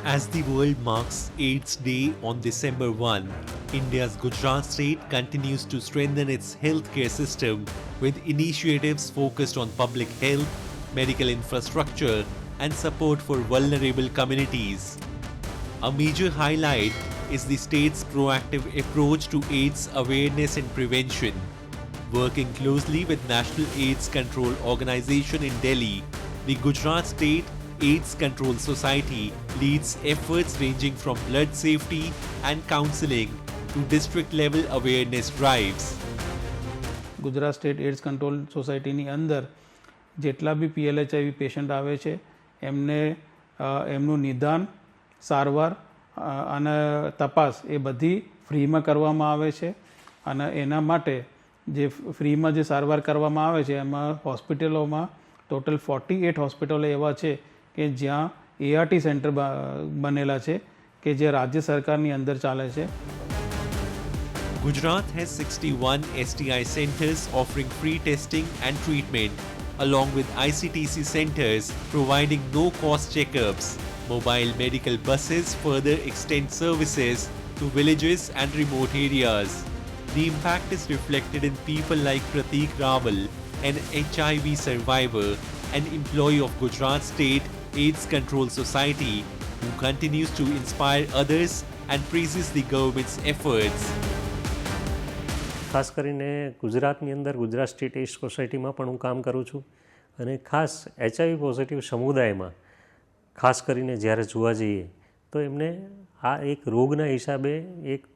As the world marks AIDS Day on December 1, India's Gujarat state continues to strengthen its healthcare system with initiatives focused on public health, medical infrastructure, and support for vulnerable communities. A major highlight is the state's proactive approach to AIDS awareness and prevention. Working closely with National AIDS Control Organization in Delhi, the Gujarat State AIDS Control Society leads efforts ranging from blood safety and counseling to district level awareness drives. Gujarat state ads control સોસાયટીની અંદર જેટલા બી PLHIV patient આવે છે એમને એમનું નિદાન, સારવાર અને તપાસ એ બધી ફ્રીમાં કરવામાં આવે છે અને એના માટે જે ફ્રીમાં જે સારવાર કરવામાં આવે છે એમાં હોસ્પિટલોમાં ટોટલ 48 હોસ્પિટલો એવા છે કે જ્યાં ART સેન્ટર બનેલા છે કે જે રાજ્ય સરકારની અંદર ચાલે છે. Gujarat has 61 STI centers offering free testing and treatment, along with ICTC centers providing no-cost checkups. Mobile medical buses further extend services to villages and remote areas. The impact is reflected in people like Pratik Rawal, an HIV survivor and employee of Gujarat State AIDS Control Society, who continues to inspire others and praises the government's efforts. ખાસ કરીને ગુજરાતની અંદર Gujarat state AIDS સોસાયટીમાં પણ હું કામ કરું છું અને ખાસ HIV પોઝિટિવ સમુદાયમાં ખાસ કરીને જ્યારે જોવા જઈએ તો એમને આ એક રોગના હિસાબે એક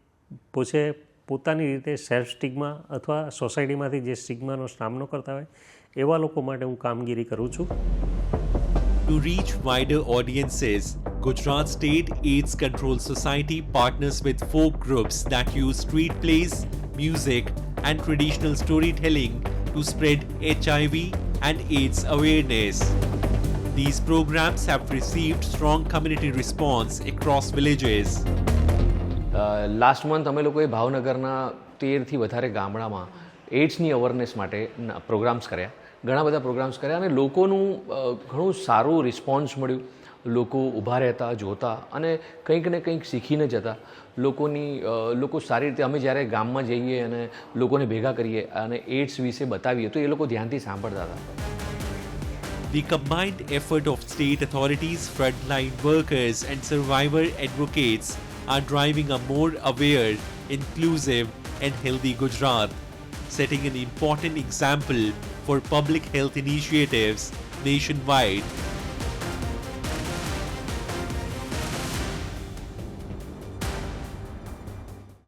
પોતાની રીતે સેલ્ફ સ્ટિગ્મા અથવા સોસાયટીમાંથી જે સ્ટિગ્માનો સામનો કરતા હોય એવા લોકો માટે હું કામગીરી કરું છું. To reach wider audiences, Gujarat State AIDS Control Society partners with folk groups that use street plays, music, and traditional storytelling to spread HIV and AIDS awareness. These programs have received strong community response across villages. Last month અમે લોકોએ ભાવનગરના 13થી વધારે ગામડામાં એડ્સની awareness માટે programs કર્યા, ઘણા બધા programs કર્યા અને લોકોનું ઘણું સારું રિસ્પોન્સ મળ્યું. લોકો ઊભા રહેતા, જોતા અને કંઈક ને કંઈક શીખીને જતા. લોકો સારી રીતે અમે જ્યારે ગામમાં જઈએ અને લોકોને ભેગા કરીએ અને એડ્સ વિશે બતાવીએ તો એ લોકો ધ્યાનથી સાંભળતા હતા. The combined effort of state authorities, frontline workers, and survivor advocates are driving a more aware, inclusive, and healthy Gujarat, setting an important example for public health initiatives nationwide.